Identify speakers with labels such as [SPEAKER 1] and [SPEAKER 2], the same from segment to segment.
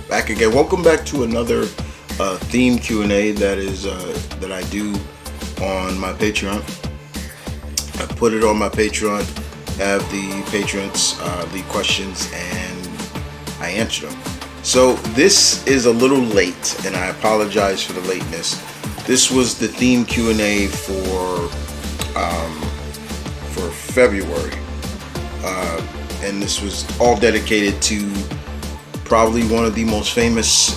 [SPEAKER 1] Back again. Welcome back to another theme Q&A that I do on my Patreon. I put it on my Patreon, have the patrons leave questions, and I answer them. So this is a little late, and I apologize for the lateness. This was the theme Q&A for February, and this was all dedicated to probably one of the most famous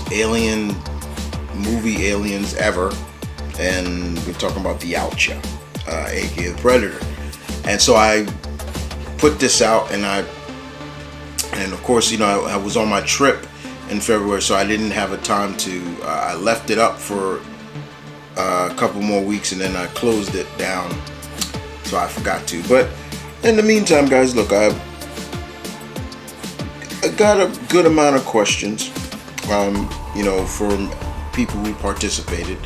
[SPEAKER 1] movie aliens ever, and we're talking about the Yautja, aka the Predator. And so I put this out, and of course, I was on my trip in February, so I didn't have a time to. I left it up for a couple more weeks, and then I closed it down, so I forgot to. But in the meantime, guys, look, I got a good amount of questions, from people who participated,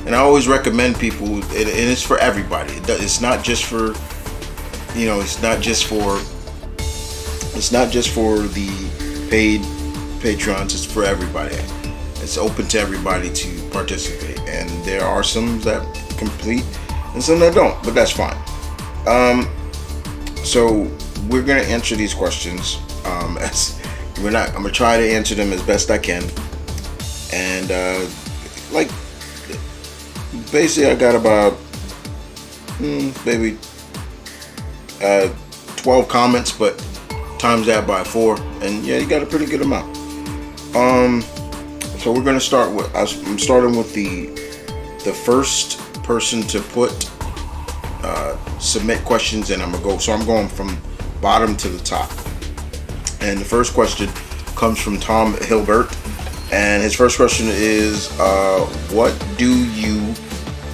[SPEAKER 1] and I always recommend people, and it's for everybody. It's not just for, it's not just for the paid patrons. It's for everybody. It's open to everybody to participate, and there are some that complete and some that don't, but that's fine. So we're gonna answer these questions. I'm gonna try to answer them as best I can, and basically I got about maybe 12 comments, but times that by 4, and yeah, you got a pretty good amount. So we're gonna start with. I'm starting with the first person to submit questions, and I'm going from bottom to the top. And the first question comes from Tom Hilbert, and his first question is, what do you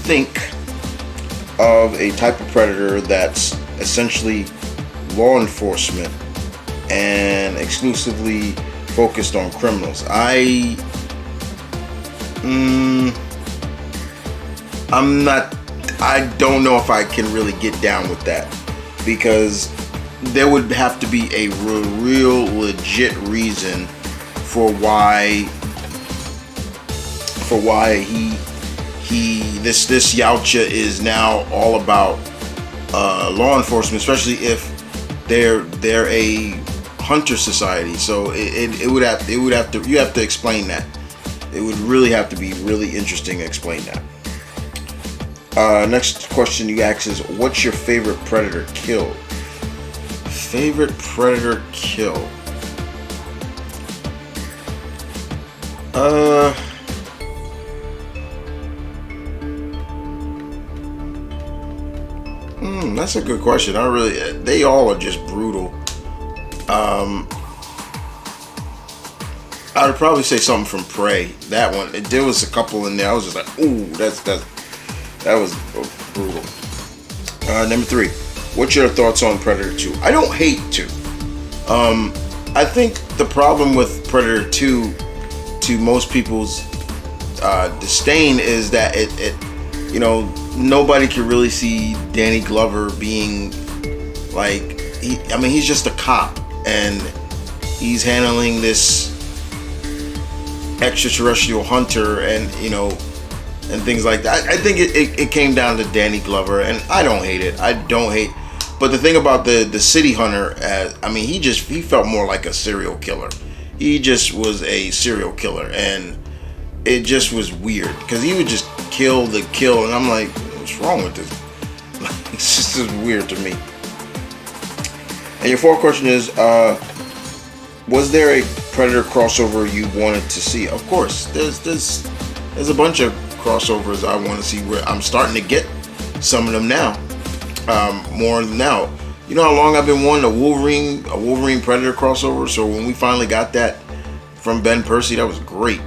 [SPEAKER 1] think of a type of predator that's essentially law enforcement and exclusively focused on criminals? I don't know if I can really get down with that, because there would have to be a real legit reason for why this Yautja is now all about law enforcement, especially if they're a hunter society. So you have to explain that. It would really have to be really interesting to explain that. Next question you ask is, what's your favorite predator kill? Favorite predator kill? That's a good question. They all are just brutal. I would probably say something from Prey. That one, there was a couple in there. I was just like, ooh, that was brutal. Number 3, what's your thoughts on Predator 2? I don't hate 2. I think the problem with Predator 2, to most people's disdain, is that nobody can really see Danny Glover being like, he's just a cop, and he's handling this extraterrestrial hunter, and and things like that. I think it came down to Danny Glover, and I don't hate it. But the thing about the city hunter, he felt more like a serial killer. He just was a serial killer, and it just was weird, because he would just kill, and I'm like, what's wrong with this? It's just weird to me. And your 4th question is, was there a Predator crossover you wanted to see? Of course, there's a bunch of crossovers I want to see, where I'm starting to get some of them now. More now. You know how long I've been wanting a Wolverine Predator crossover? So when we finally got that from Ben Percy, that was great.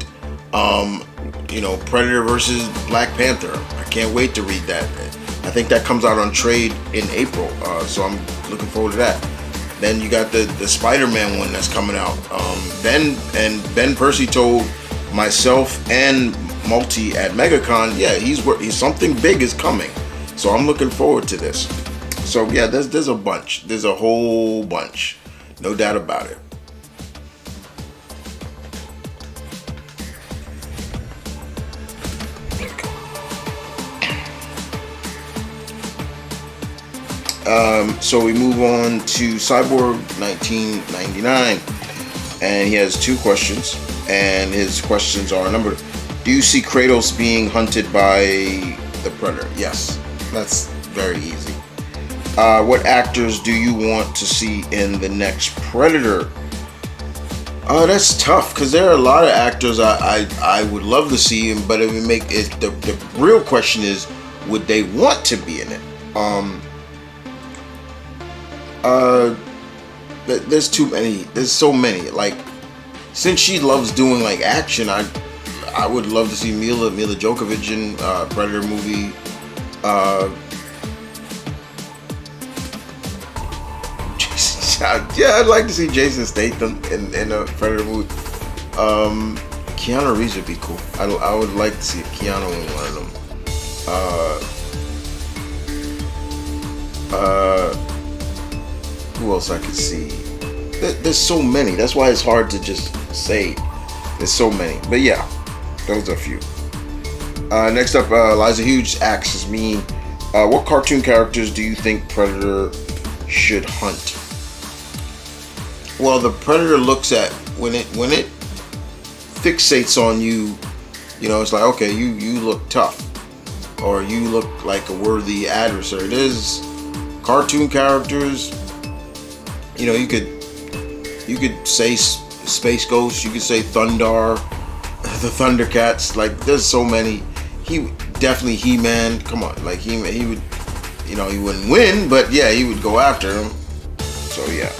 [SPEAKER 1] Predator versus Black Panther. I can't wait to read that. I think that comes out on trade in April, so I'm looking forward to that. Then you got the Spider-Man one that's coming out. Ben Percy told myself and Multi at MegaCon, yeah, he's something big is coming. So I'm looking forward to this. So yeah, there's a bunch. There's a whole bunch. No doubt about it. So we move on to Cyborg 1999, and he has two questions, and his questions are: number, do you see Kratos being hunted by the Predator? Yes, that's very easy. What actors do you want to see in the next Predator? That's tough because there are a lot of actors I would love to see him, but it would make it the real question is, would they want to be in it? There's too many. There's so many. Like, since she loves doing like action, I would love to see Mila Djokovic in Predator movie. Yeah, I'd like to see Jason Statham in a Predator movie. Keanu Reeves would be cool. I would like to see Keanu in one of them. Who else I could see? There's so many. That's why it's hard to just say. There's so many. But yeah, those are a few. Next up, Liza Hughes asks me, what cartoon characters do you think Predator should hunt? Well, the Predator looks at when it fixates on you. You know, it's like, okay, you look tough, or you look like a worthy adversary. There's cartoon characters. You know, you could say Space Ghost. You could say Thundar, the Thundercats. Like, there's so many. Definitely He-Man. Come on, like he would. You know, he wouldn't win, but yeah, he would go after him. So yeah.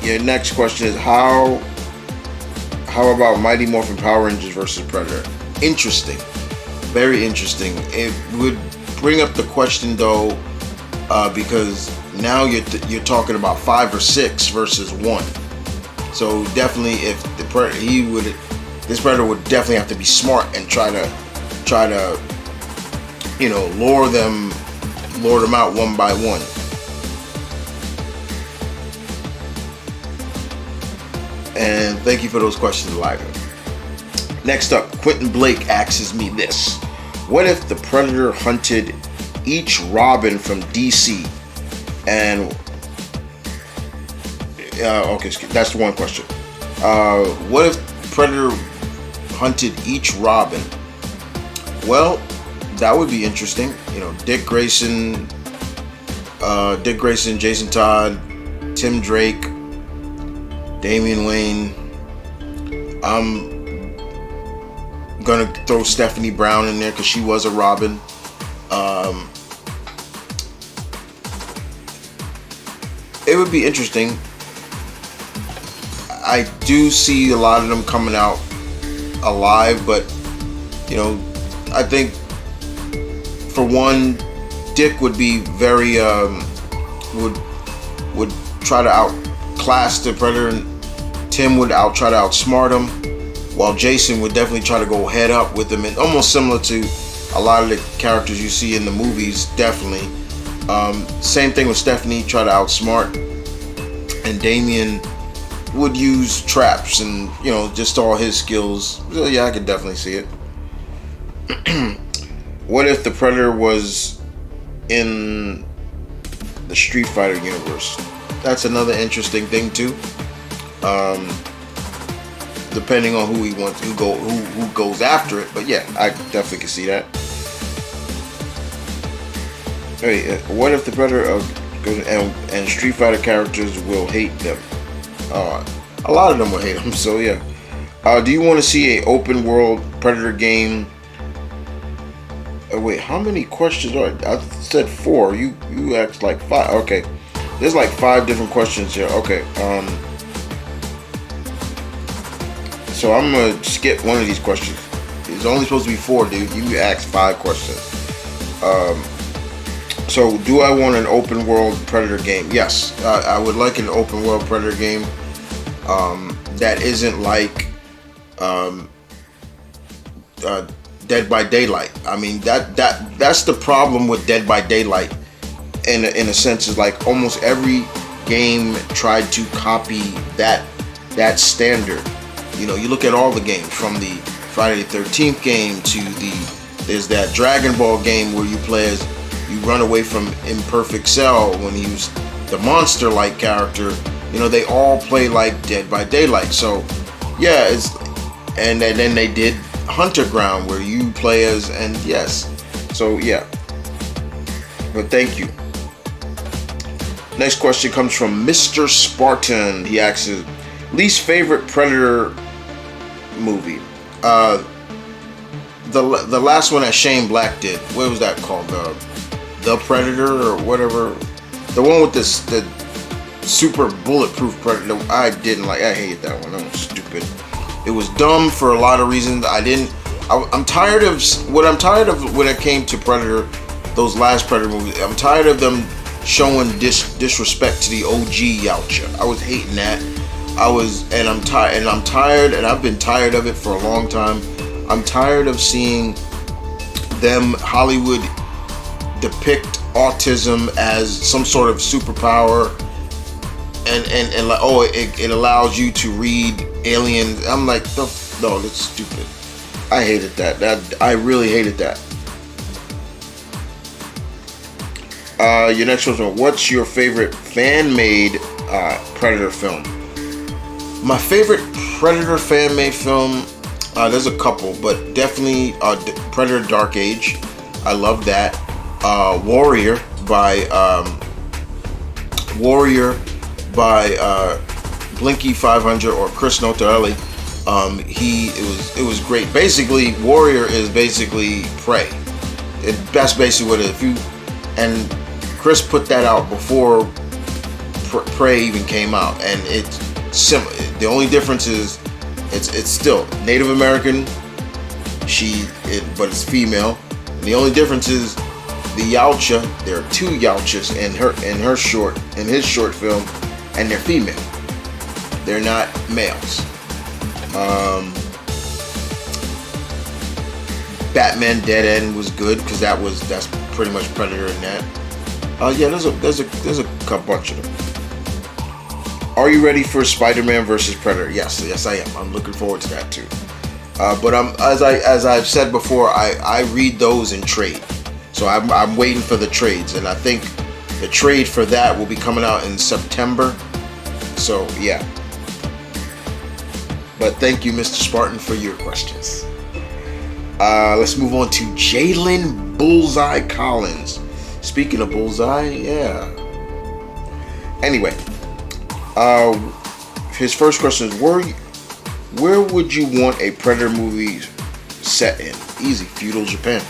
[SPEAKER 1] Your next question is how about Mighty Morphin Power Rangers versus Predator? Interesting, very interesting. It would bring up the question though, because now you're talking about 5 or 6 versus 1. So definitely, if this Predator would definitely have to be smart and try to you know, lure them out one by one. And thank you for those questions, Liza. Next up, Quentin Blake asks me this: what if the Predator hunted each Robin from DC? And okay, that's the one question. What if Predator hunted each Robin? Well, that would be interesting. You know, Dick Grayson, Jason Todd, Tim Drake, Damian Wayne. I'm gonna throw Stephanie Brown in there because she was a Robin. It would be interesting. I do see a lot of them coming out alive, but you know, I think for one, Dick would be very would try to outclass the Predator, and Tim would try to outsmart him, while Jason would definitely try to go head up with him, and almost similar to a lot of the characters you see in the movies. Definitely, same thing with Stephanie, try to outsmart, and Damian would use traps and, you know, just all his skills. So yeah, I could definitely see it. What if the Predator was in the Street Fighter universe? That's another interesting thing too. Depending on who he wants, who goes after it. But yeah, I definitely can see that. Hey, what if the Predator goes and Street Fighter characters will hate them? A lot of them will hate them. So yeah. Do you want to see a open world Predator game? Wait, how many questions are? I said 4. You asked like 5. Okay, there's like 5 different questions here. Okay. So I'm gonna skip one of these questions. It's only supposed to be 4, dude. You asked 5 questions. So do I want an open world Predator game? Yes, I would like an open world Predator game that isn't like Dead by Daylight. I mean, that's the problem with Dead by Daylight. In a sense, is like almost every game tried to copy that standard. You know, you look at all the games, from the Friday the 13th game to the There's that Dragon Ball game where you play as you run away from Imperfect Cell when he was the monster-like character. You know, they all play like Dead by Daylight. So yeah, and then they did Hunter Ground where you play as, and yes. So yeah. But thank you. Next question comes from Mr. Spartan. He asks his least favorite Predator movie. The last one that Shane Black did. What was that called? The Predator or whatever. The one with the super bulletproof Predator. I didn't like. I hated that one. That was stupid. It was dumb for a lot of reasons. I'm tired of what I'm tired of when it came to Predator. Those last Predator movies. I'm tired of them showing disrespect to the OG Yautja. I was hating that. I'm tired, and I've been tired of it for a long time. I'm tired of seeing them, Hollywood, depict autism as some sort of superpower, and like, oh, it allows you to read aliens. I'm like, no, that's stupid. I hated that. I really hated that. Your next question: what's your favorite fan-made Predator film? My favorite Predator fan-made film, there's a couple, but definitely Predator Dark Age. I love that. Warrior by Blinky 500 or Chris Notarelli. It was great. Basically, Warrior is basically Prey. That's basically what it is. And Chris put that out before Prey even came out, and it's similar. The only difference is it's still Native American, but it's female. And the only difference is the Yautja. There are two Yautjas in his short film, and they're female. They're not males. Batman Dead End was good because that's pretty much Predator in that. Yeah, there's a bunch of them. Are you ready for Spider-Man versus Predator? Yes, I am. I'm looking forward to that too. But as I've said before, I read those in trade, so I'm waiting for the trades, and I think the trade for that will be coming out in September. So yeah. But thank you, Mr. Spartan, for your questions. Let's move on to Jalen Bullseye Collins. Speaking of Bullseye, yeah. Anyway, his first question is, where would you want a Predator movie set in? Easy, feudal Japan.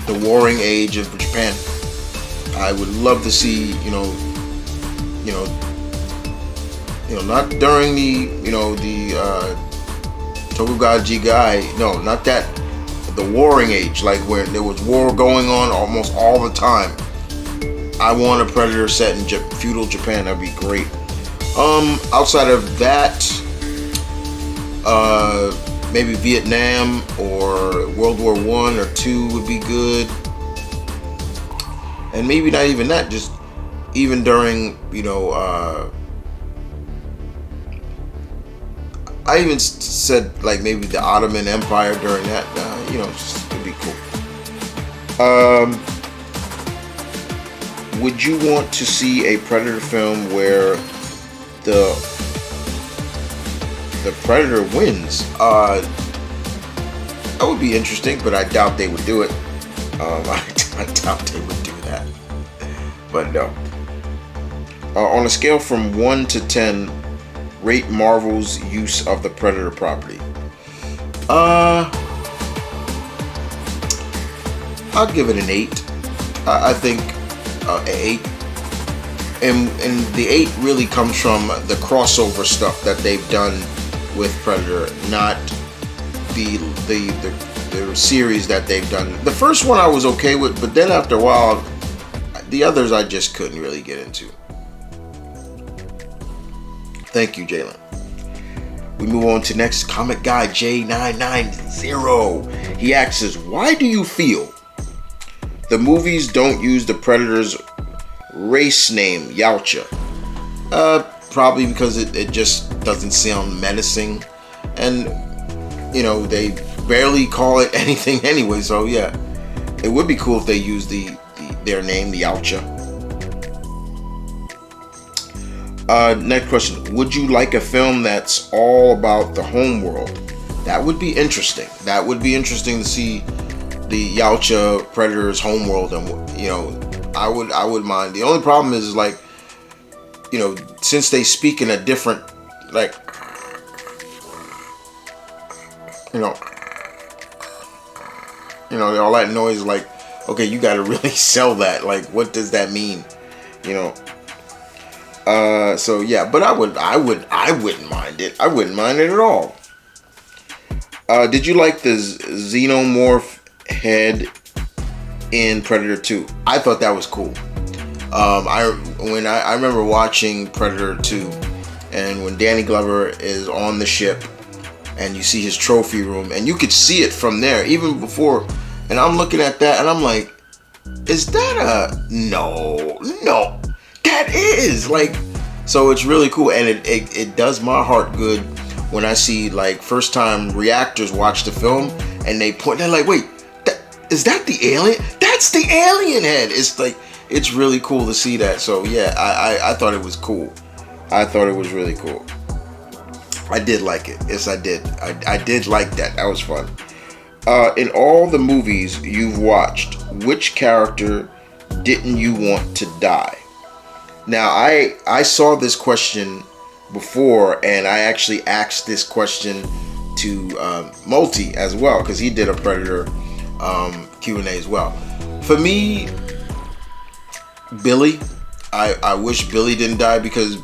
[SPEAKER 1] The warring age of Japan. I would love to see, not during the Tokugawa Jigai. No, not that. The warring age, like where there was war going on almost all the time. I want a Predator set in feudal Japan. That'd be great. Outside of that, maybe Vietnam or World War I or II would be good. And maybe not even that, just even during, I even said like maybe the Ottoman Empire during that. It'd be cool. Would you want to see a Predator film where the Predator wins? That would be interesting, but I doubt they would do it. I doubt they would do that. But no. On a scale from 1 to 10, rate Marvel's use of the Predator property. I'll give it an 8. I think an 8. And the 8 really comes from the crossover stuff that they've done with Predator, not the series that they've done. The first one I was okay with, but then after a while, the others I just couldn't really get into. Thank you, Jalen. We move on to next comic guy J990. He asks, why do you feel the movies don't use the Predator's race name, Yautja? Probably because it just doesn't sound menacing, and they barely call it anything anyway. So yeah, it would be cool if they used their name, the Yautja. Next question: would you like a film that's all about the home world? That would be interesting. That would be interesting to see the Yautja Predator's homeworld, and I would mind. The only problem is like, since they speak in a different, like, all that noise, like, okay, you got to really sell that. Like, what does that mean? So yeah, but I wouldn't mind it. I wouldn't mind it at all. Did you like the xenomorph head in Predator 2? I thought that was cool. I remember watching Predator 2, and when Danny Glover is on the ship, and you see his trophy room, and you could see it from there, even before, and I'm looking at that, and I'm like, is that no, that is, like, so it's really cool, and it does my heart good when I see, like, first time reactors watch the film, and they're like, wait, is that the alien? That's the alien head. It's like, it's really cool to see that. So yeah, I thought it was cool. I thought it was really cool. I did like it. Yes, I did. I did like that. That was fun. In all the movies you've watched, which character didn't you want to die? Now, I saw this question before, and I actually asked this question to Multi as well, because he did a Predator Q&A as well. For me, Billy, I wish Billy didn't die, because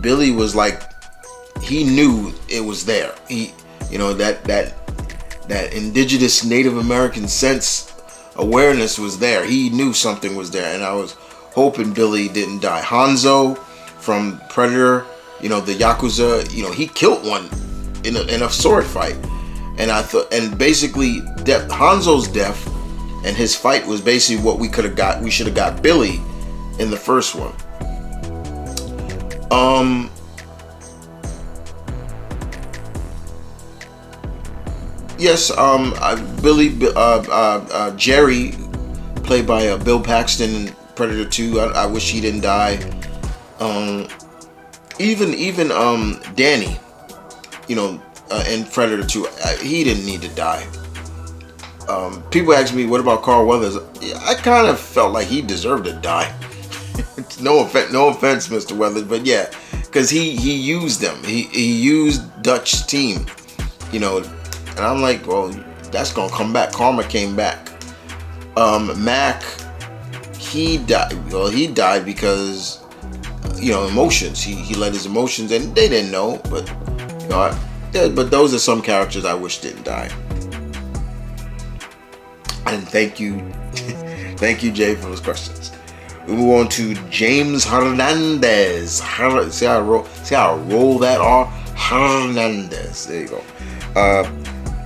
[SPEAKER 1] Billy was like, he knew it was there. He, that indigenous Native American sense awareness was there. He knew something was there, and I was hoping Billy didn't die. Hanzo from Predator, the Yakuza, he killed one in a sword fight, and I thought, and basically Hanzo's death and his fight was basically what we could have got. We should have got Billy in the first one. Yes, Billy, Jerry, played by Bill Paxton in Predator 2. I wish he didn't die. Even Danny, in Predator 2, he didn't need to die. People ask me, what about Carl Weathers? I kind of felt like he deserved to die. No offense, Mr. Weathers, but yeah, because he used them. He used Dutch's team, and I'm like, well, that's gonna come back. Karma came back. Mac, he died. Well, he died because emotions. He let his emotions, and they didn't know. But but those are some characters I wish didn't die. And thank you, thank you, Jay, for those questions. We move on to James Hernandez. See how I roll that R? Hernandez. There you go.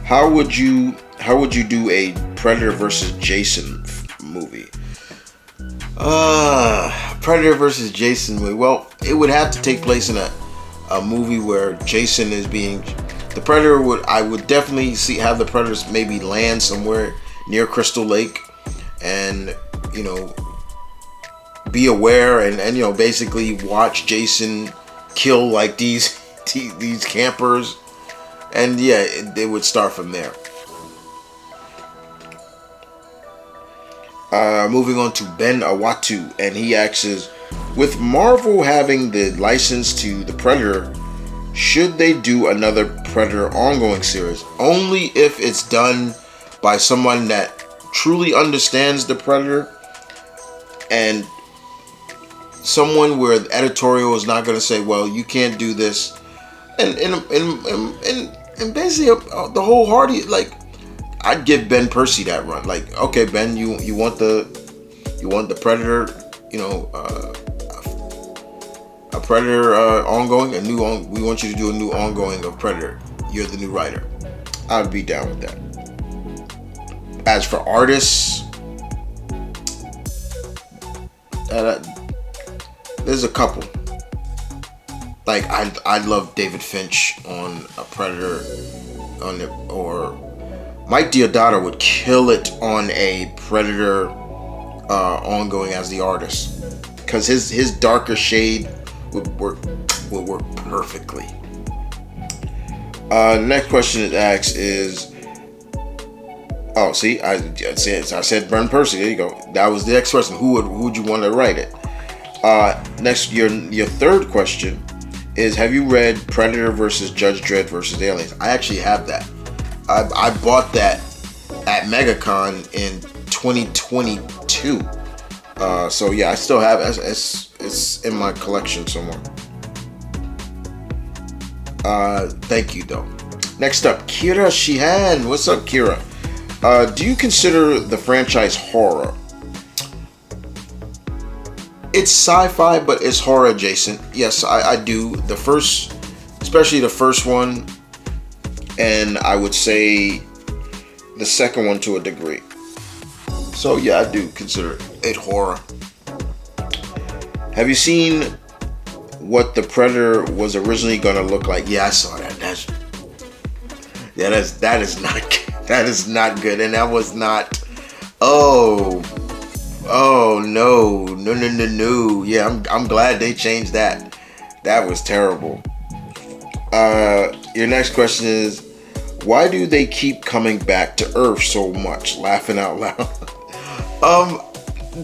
[SPEAKER 1] How would you do a Predator versus Jason movie? Predator versus Jason movie. Well, it would have to take place in a movie where Jason is being the Predator. I would definitely have the Predators maybe land somewhere near Crystal Lake, and be aware and basically watch Jason kill like these campers, and yeah, they would start from there. Moving on to Ben Awatu, and he asks, with Marvel having the license to the Predator, should they do another Predator ongoing series? Only if it's done by someone that truly understands the Predator, and someone where the editorial is not going to say, well, you can't do this, and basically the wholehearted, like, I'd give Ben Percy that run. Like, okay, Ben, you want the Predator, a Predator ongoing, we want you to do a new ongoing of Predator. You're the new writer. I'd be down with that. As for artists, there's a couple. Like, I love David Finch on a Predator, or Mike Deodato would kill it on a Predator ongoing as the artist, because his darker shade would work perfectly. Next question it asks is, oh, see, I said Burn Percy. There you go. That was the next question. Who would you want to write it? Next, your third question is, have you read Predator versus Judge Dredd versus Aliens? I actually have that. I bought that at MegaCon in 2022. So yeah, I still have it. It's in my collection somewhere. Thank you though. Next up, Kira Shihan. What's up, Kira? Do you consider the franchise horror? It's sci-fi, but it's horror adjacent. Yes, I do. Especially the first one, and I would say the second one to a degree. So yeah, I do consider it horror. Have you seen what the Predator was originally going to look like? Yeah, I saw that. That is not good, and that was not. Oh no. Yeah, I'm glad they changed that. That was terrible. Your next question is, why do they keep coming back to Earth so much? Laughing out loud.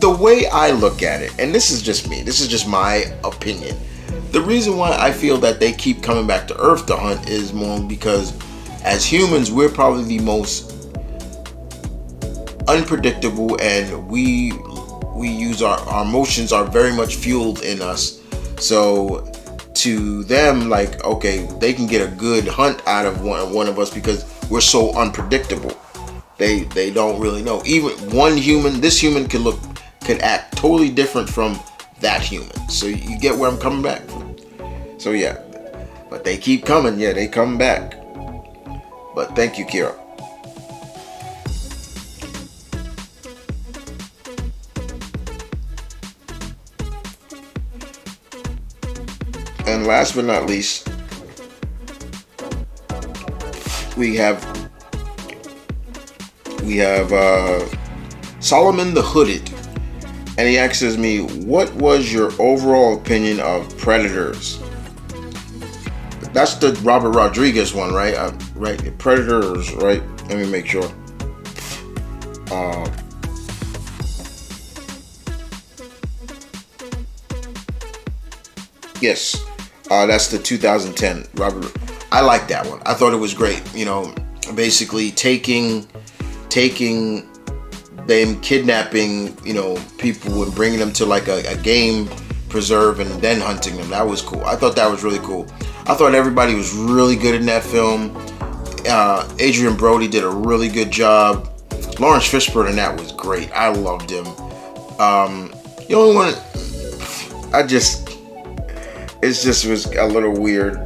[SPEAKER 1] The way I look at it, and this is just me, this is just my opinion. The reason why I feel that they keep coming back to Earth to hunt is more because as humans, we're probably the most unpredictable, and we use our emotions are very much fueled in us. So to them, like, okay, they can get a good hunt out of one of us because we're so unpredictable. They don't really know. Even this human could act totally different from that human. So you get where I'm coming back from. So yeah, but they keep coming. Yeah, they come back. But thank you, Kira. And last but not least, we have Solomon the Hooded, and he asks me, what was your overall opinion of Predators? That's the Robert Rodriguez one, right? Right, Predators, right? Let me make sure. Yes, that's the 2010 Robert. I like that one. I thought it was great. You know, basically taking them, kidnapping, you know, people and bringing them to like a game preserve and then hunting them. That was cool. I thought that was really cool. I thought everybody was really good in that film. Adrian Brody did a really good job. Lawrence Fishburne in that was great. I loved him. The only one, it just was a little weird.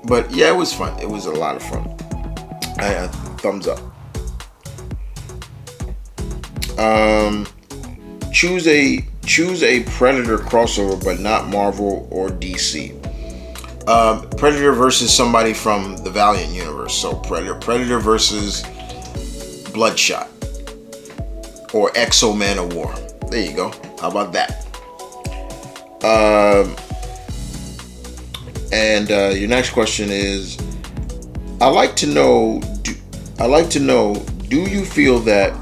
[SPEAKER 1] But yeah, it was fun. It was a lot of fun. Thumbs up. Choose a Predator crossover, but not Marvel or DC. Predator versus somebody from the Valiant universe. So Predator versus Bloodshot or Exo Man of War. There you go. How about that? And your next question is, I'd like to know, do you feel that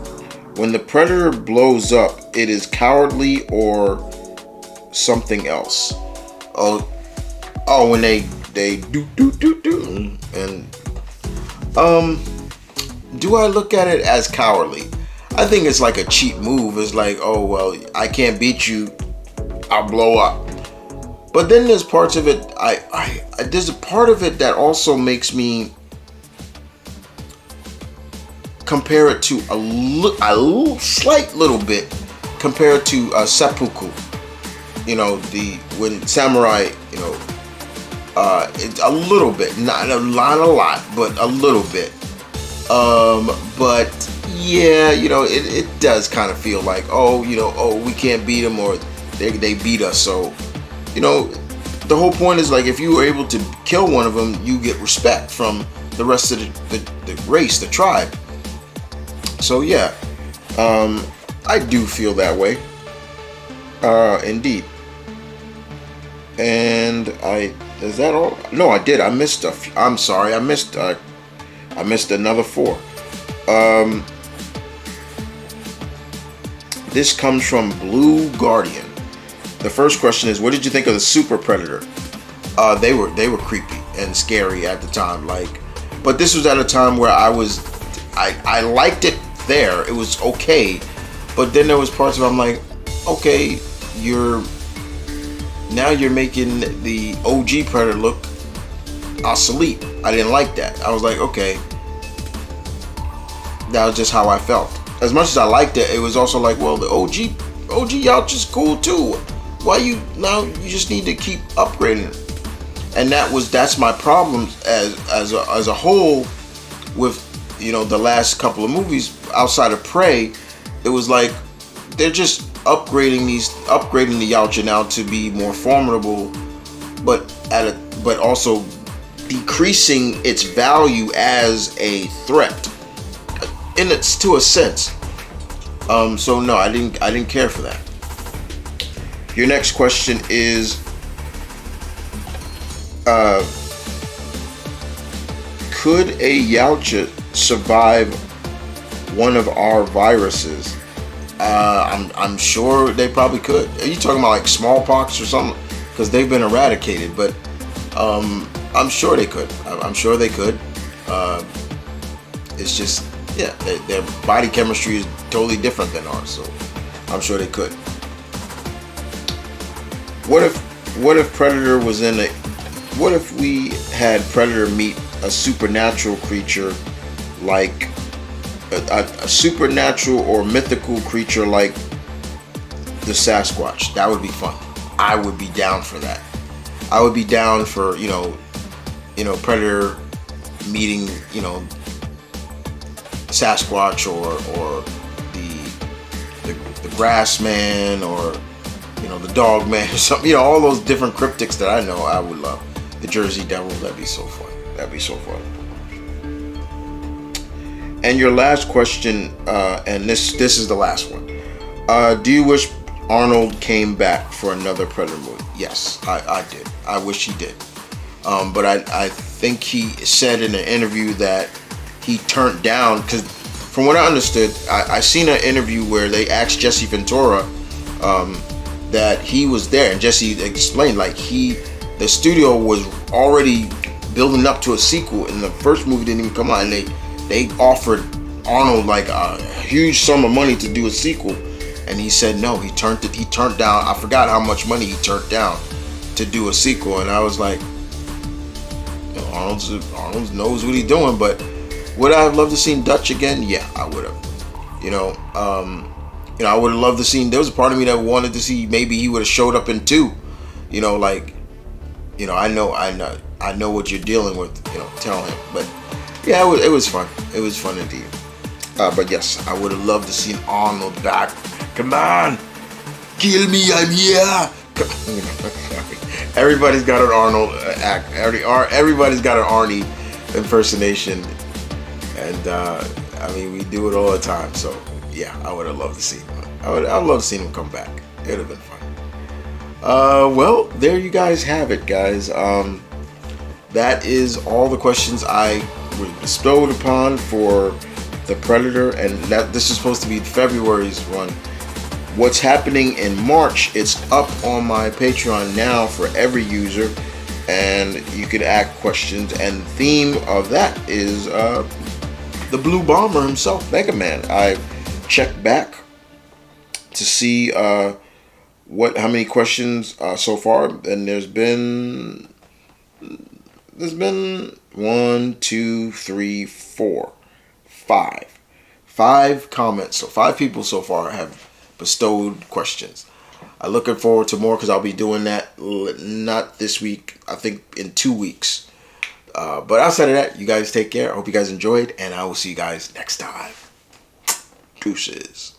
[SPEAKER 1] when the Predator blows up, it is cowardly or something else? Oh, when they do, and do I look at it as cowardly? I think it's like a cheap move. It's like, oh well, I can't beat you, I'll blow up. But then there's parts of it. There's a part of it that also makes me compare it to a slight little bit compared to seppuku. You know, when samurai, you know, it's a little bit, not a lot, but a little bit. But yeah, you know, it does kind of feel like, we can't beat them, or they beat us. So, you know, the whole point is like, if you were able to kill one of them, you get respect from the rest of the race, the tribe. So yeah, I do feel that way. Indeed. And is that all? No, I did. I missed I'm sorry. I missed another four. Um, this comes from Blue Guardian. The first question is, what did you think of the Super Predator? They were creepy and scary at the time. Like, but this was at a time where I liked it. There, it was okay, but then there was parts of it I'm like, okay, you're making the OG Predator look obsolete. I didn't like that. I was like, okay, that was just how I felt. As much as I liked it, it was also like, well, the OG Yautja's cool too. Why you just need to keep upgrading it? And that's my problem as a whole with the last couple of movies outside of Prey. It was like they're just upgrading the Yautja now to be more formidable, but also decreasing its value as a threat to a sense. So no, I didn't care for that. Your next question is, could a Yautja survive one of our viruses? I'm sure they probably could. Are you talking about like smallpox or something? Because they've been eradicated, but I'm sure they could. I'm sure they could. It's just, yeah, their body chemistry is totally different than ours, so I'm sure they could. What if Predator was in a? What if we had Predator meet a supernatural creature like a supernatural or mythical creature like the Sasquatch? That would be fun. I would be down for that. I would be down for Predator meeting Sasquatch or the Grass Man or the Dog Man or something. All those different cryptics that I know I would love. The Jersey Devil. That'd be so fun. That'd be so fun. And your last question, and this is the last one. Do you wish Arnold came back for another Predator movie? Yes, I did. I wish he did. But I think he said in an interview that he turned down, because from what I understood, I seen an interview where they asked Jesse Ventura that he was there, and Jesse explained like the studio was already building up to a sequel, and the first movie didn't even come out, and they offered Arnold like a huge sum of money to do a sequel, and he said no. He turned down. I forgot how much money he turned down to do a sequel, and I was like, Arnold knows what he's doing. But would I have loved to seen Dutch again? Yeah, I would have. I would have loved to seen. There was a part of me that wanted to see maybe he would have showed up in 2. I know what you're dealing with. Tell him. But yeah, it was fun. It was fun indeed. But yes, I would have loved to see Arnold back. Come on, kill me, I'm here. Everybody's got an Arnold act. Everybody's got an Arnie impersonation, and we do it all the time. So yeah, I would have loved to see him. I'd love to see him come back. It would have been fun. Well, there you guys have it, guys. That is all the questions I was bestowed upon for the Predator, and this is supposed to be February's one. What's happening in March? It's up on my Patreon now for every user, and you can ask questions. And the theme of that is the Blue Bomber himself, Mega Man. I checked back to see how many questions so far, and there's been 1, 2, 3, 4, 5 comments. So 5 people so far have bestowed questions. I'm looking forward to more because I'll be doing that not this week, I think in 2 weeks. But outside of that, you guys take care. I hope you guys enjoyed, and I will see you guys next time. Deuces.